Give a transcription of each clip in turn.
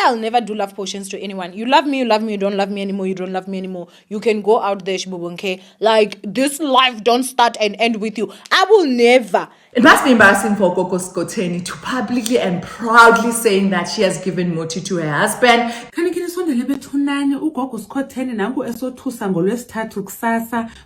I'll never do love potions to anyone. You love me, you don't love me anymore, you don't love me anymore. You can go out there, shibubunke. Like, this life don't start and end with you. I will never. It must be embarrassing for Gogo Skotheni to publicly and proudly saying that she has given Muti to her husband.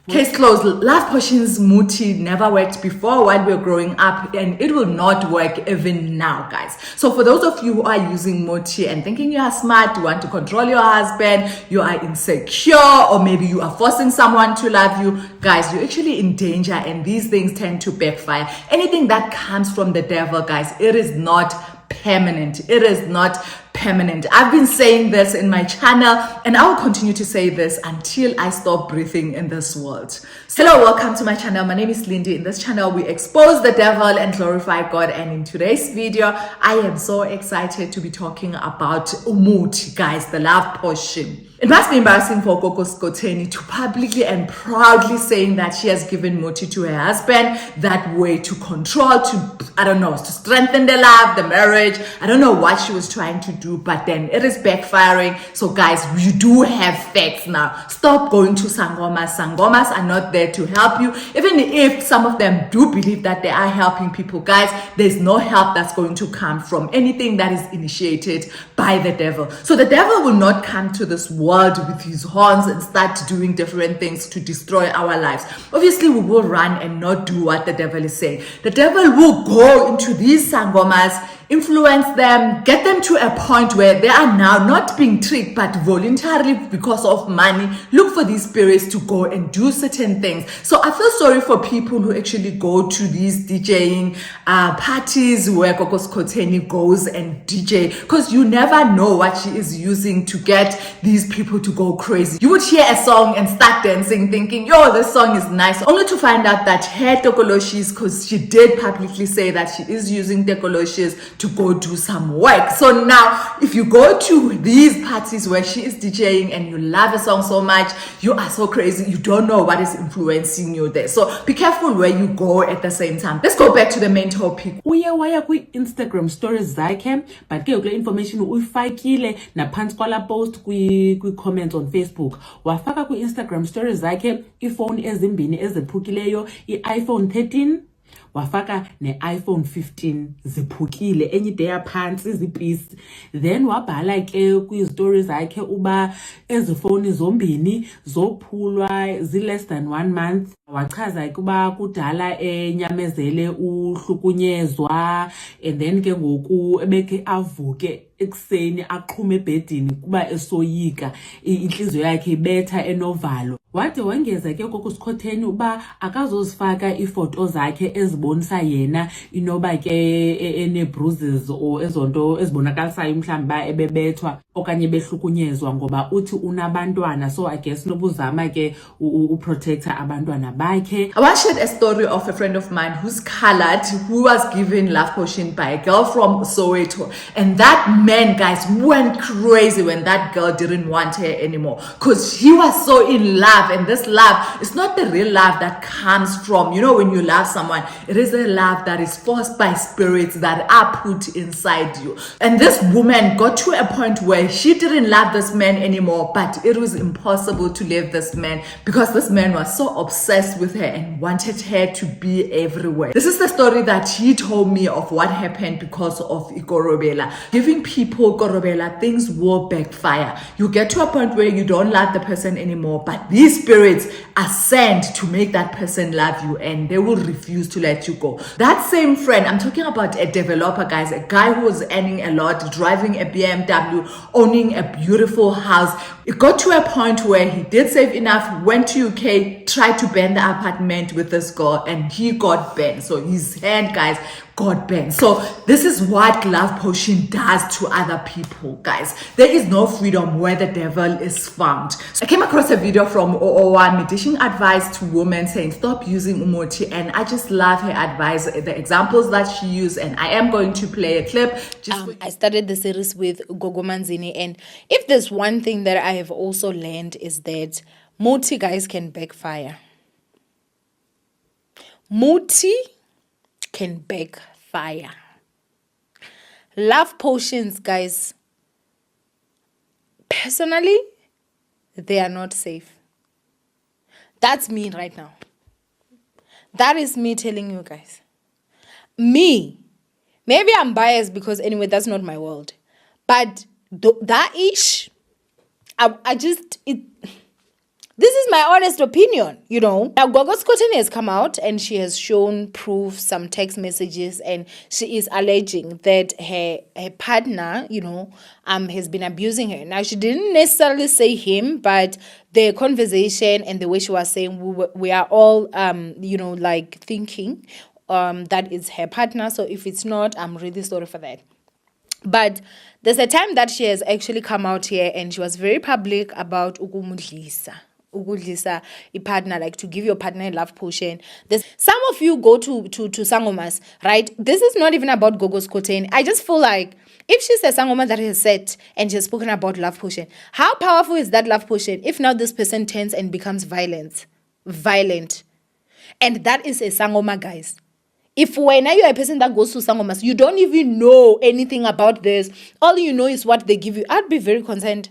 Case closed. Love potions Muti never worked before while we were growing up, and it will not work even now, guys. So for those of you who are using Muti and thinking you are smart, you want to control your husband, you are insecure, or maybe you are forcing someone to love you, guys, you're actually in danger, and these things tend to backfire. Anything that comes from the devil, guys, it is not permanent. It is not permanent. I've been saying this in my channel, and I will continue to say this until I stop breathing in this world. Hello, welcome to my channel. My name is Lindy. In this channel, we expose the devil and glorify God. And in today's video, I am so excited to be talking about Muti, guys, the love potion. It must be embarrassing for Gogo Skotheni to publicly and proudly saying that she has given Muti to her husband that way to control, to strengthen the love, the marriage. I don't know what she was trying to do, but then it is backfiring. So guys, you do have facts now. Stop going to Sangomas. Sangomas are not there to help you. Even if some of them do believe that they are helping people, guys, there's no help that's going to come from anything that is initiated by the devil. So the devil will not come to this world with his horns and start doing different things to destroy our lives. Obviously, we will run and not do what the devil is saying. The devil will go into these sangomas, influence them, get them to a point where they are now not being tricked, but voluntarily, because of money, look for these spirits to go and do certain things. So I feel sorry for people who actually go to these DJing parties where Gogo Skotheni goes and DJ, because you never know what she is using to get these people to go crazy. You would hear a song and start dancing, thinking, yo, this song is nice, only to find out that her tekoloshis, because she did publicly say that she is using tekoloshis to go do some work. So now, if you go to these parties where she is DJing and you love a song so much, you are so crazy, you don't know what is influencing you there. So be careful where you go at the same time. Let's go back to the main topic. Waya Instagram stories zakhe, but ke kule information uyifakile naphansi kwala post kwi comments on Facebook. Wafaka ku Instagram stories zakhe iphone ezimbini eziphukileyo, iPhone 13 wafaka ne-iPhone 15 ziphukile, enye ide yaphansi zipisi. Then wabhala ke kwi-stories zakhe uba ezi phone zombini zophulwa less than 1 month. Wachaza kuba kudala enyamezele uhlukunyezwa, and then ke ngoku ebeke avuke ekuseni aqhume ebhedini kuba esoyika, inhliziyo yakhe ibetha enovalo. Wade wongeza ke Gogo Skotheni uba akazozifaka ifoto zakhe ezibonisa yena inoba ke ene bruises or ezonto ezibonakalisayo mhlawumbe ba ebebethwa okanye behlukunyezwa, ngoba uthi unabantwana. So I guess nobuzama ke uprotector abantwana bakhe. I once shared a story of a friend of mine who's colored, who was given love potion by a girl from Soweto, and that man, guys, went crazy when that girl didn't want her anymore, because he was so in love. And this love is not the real love that comes from, when you love someone, it is a love that is forced by spirits that are put inside you. And this woman got to a point where she didn't love this man anymore, but it was impossible to leave this man because this man was so obsessed with her and wanted her to be everywhere. This is the story that he told me of what happened because of Korobela. Giving people Korobela, things will backfire. You get to a point where you don't love the person anymore, but these spirits are sent to make that person love you, and they will refuse to let you go. That same friend, I'm talking about a developer, guys, a guy who was earning a lot, driving a BMW, owning a beautiful house. It got to a point where he did save enough, went to UK, tried to burn the apartment with this girl, and he got banned. So his hand, guys, got banned. So this is what love potion does to other people, guys. There is no freedom where the devil is found. So I came across a video from OO1 dishing advice to women saying stop using Muti, and I just love her advice, the examples that she used, and I am going to play a clip. I started the series with Gogo Manzini, and if there's one thing that I have also learned is that Muti, guys, can backfire. Muti can backfire. Love potions, guys, Personally, they are not safe. That's me right now. That is me telling you guys. Me. Maybe I'm biased because anyway, that's not my world. But that ish, this is my honest opinion, Now, Gogo Skotheni has come out and she has shown proof, some text messages, and she is alleging that her partner, has been abusing her. Now, she didn't necessarily say him, but the conversation and the way she was saying, we are all, thinking that it's her partner. So if it's not, I'm really sorry for that. But there's a time that she has actually come out here and she was very public about ukumudlisa a partner, like to give your partner a love potion. Some of you go to sangomas, right? This is not even about Gogo Skotheni. I just feel like if she's a sangoma that has said and she's spoken about love potion, how powerful is that love potion if now this person turns and becomes violent? And that is a sangoma, guys. If when you're a person that goes to sangomas, you don't even know anything about this, all you know is what they give you, I'd be very concerned.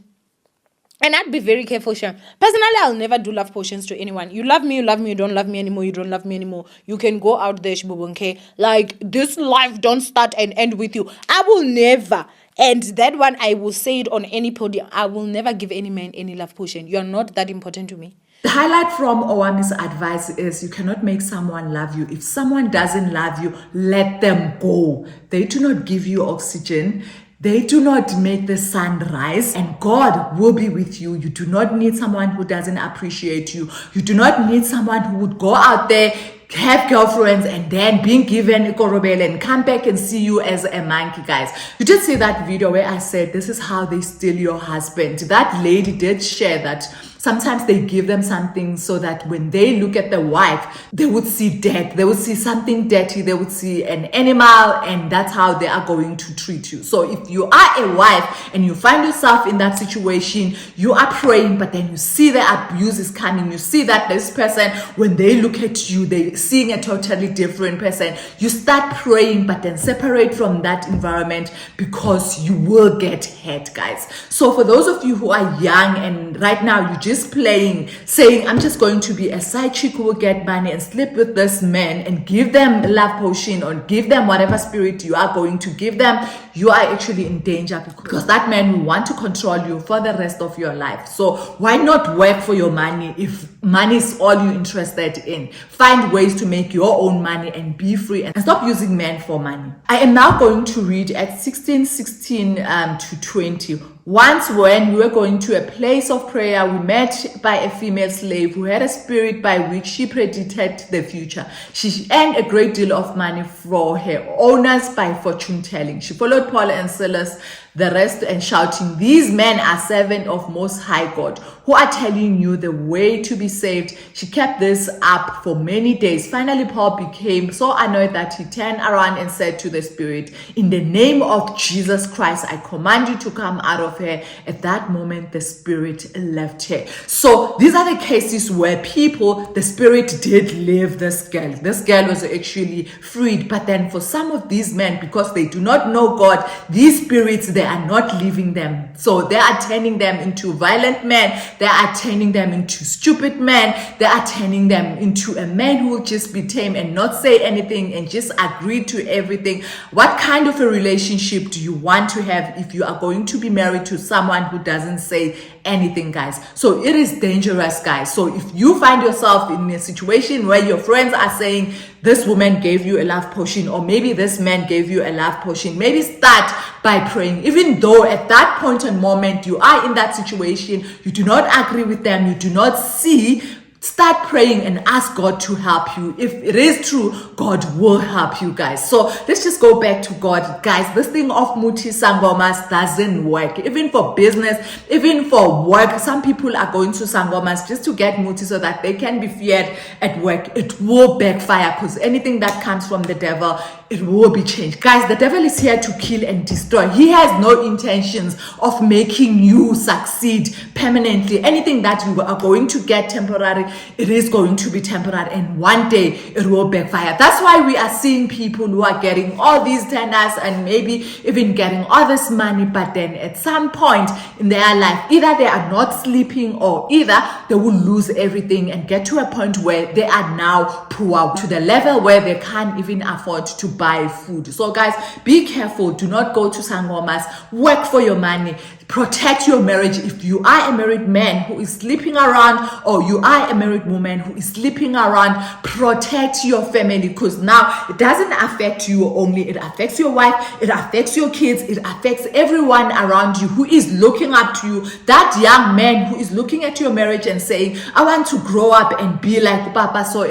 And I'd be very careful, Sha. Personally, I'll never do love potions to anyone. You love me, you don't love me anymore, you don't love me anymore. You can go out there, Shibubunke. Like, this life don't start and end with you. I will never. And that one, I will say it on any podium. I will never give any man any love potion. You're not that important to me. The highlight from Owami's advice is you cannot make someone love you. If someone doesn't love you, let them go. They do not give you oxygen. They do not make the sun rise, and God will be with you. You do not need someone who doesn't appreciate you. You do not need someone who would go out there, have girlfriends, and then being given a Korobela and come back and see you as a monkey, guys. You did see that video where I said this is how they steal your husband. That lady did share that sometimes they give them something so that when they look at the wife, they would see death, they would see something dirty, they would see an animal, and that's how they are going to treat you. So if you are a wife and you find yourself in that situation, you are praying, but then you see the abuse is coming, you see that this person, when they look at you, they're seeing a totally different person. You start praying, but then separate from that environment because you will get hurt, guys. So for those of you who are young and right now you just playing, saying, I'm just going to be a side chick who will get money and sleep with this man and give them a love potion or give them whatever spirit you are going to give them, you are actually in danger because that man will want to control you for the rest of your life. So why not work for your money if money is all you're interested in? Find ways to make your own money and be free and stop using men for money. I am now going to read at 16:16 to 20. Once when we were going to a place of prayer, we met by a female slave who had a spirit by which she predicted the future. She earned a great deal of money for her owners by fortune telling. She followed Paul and Silas, the rest, and shouting, these men are servants of Most High God, who are telling you the way to be saved. She kept this up for many days. Finally, Paul became so annoyed that he turned around and said to the spirit, in the name of Jesus Christ, I command you to come out of her. At that moment, the spirit left her. So these are the cases where the spirit did leave this girl. This girl was actually freed. But then for some of these men, because they do not know God, these spirits, they are not leaving them. So they are turning them into violent men. They are turning them into stupid men. They are turning them into a man who will just be tame and not say anything and just agree to everything. What kind of a relationship do you want to have if you are going to be married to someone who doesn't say anything, guys? So it is dangerous, guys. So if you find yourself in a situation where your friends are saying this woman gave you a love potion, or maybe this man gave you a love potion, maybe start by praying. Even though at that point and moment you are in that situation, you do not agree with them, you do not see, start praying and ask God to help you. If it is true, God will help you, guys. So let's just go back to God, guys. This thing of Muti sangomas doesn't work. Even for business, even for work, some people are going to sangomas just to get Muti so that they can be feared at work. It will backfire because anything that comes from the devil, it will be changed. Guys, the devil is here to kill and destroy. He has no intentions of making you succeed permanently. Anything that you are going to get temporary, it is going to be temporary, and one day it will backfire. That's why we are seeing people who are getting all these tenders and maybe even getting all this money, but then at some point in their life, either they are not sleeping or either they will lose everything and get to a point where they are now poor, to the level where they can't even afford to buy food. So guys, be careful. Do not go to sangomas. Work for your money. Protect your marriage. If you are a married man who is sleeping around, or you are a married woman who is sleeping around, protect your family, because now it doesn't affect you only. It affects your wife, it affects your kids, it affects everyone around you who is looking up to you. That young man who is looking at your marriage and saying, I want to grow up and be like Papa so,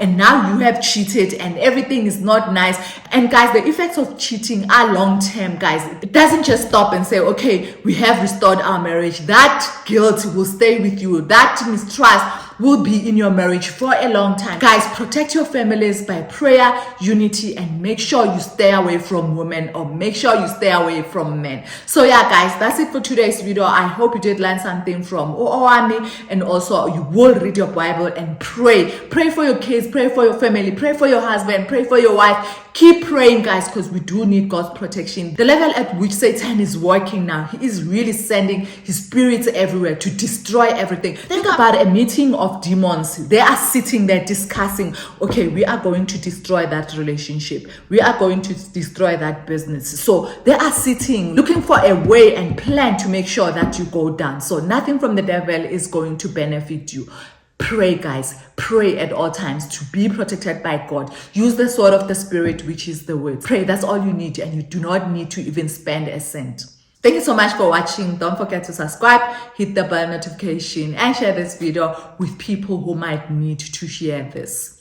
and now you have cheated and everything is not nice. And guys, the effects of cheating are long term, guys. It doesn't just stop and say, okay, we have restored our marriage. That guilt will stay with you. That mistrust will be in your marriage for a long time. Guys, protect your families by prayer, unity, and make sure you stay away from women, or make sure you stay away from men. So yeah, guys, that's it for today's video. I hope you did learn something from Oowami, and also you will read your Bible and pray. Pray for your kids, pray for your family, pray for your husband, pray for your wife. Keep praying, guys, because we do need God's protection. The level at which Satan is working now, he is really sending his spirits everywhere to destroy everything. Think about a meeting of demons. They are sitting there discussing, okay, we are going to destroy that relationship. We are going to destroy that business. So they are sitting, looking for a way and plan to make sure that you go down. So nothing from the devil is going to benefit you. Pray, guys. Pray at all times to be protected by God. Use the sword of the Spirit, which is the word. Pray. That's all you need, and you do not need to even spend a cent. Thank you so much for watching. Don't forget to subscribe, hit the bell notification, and share this video with people who might need to hear this.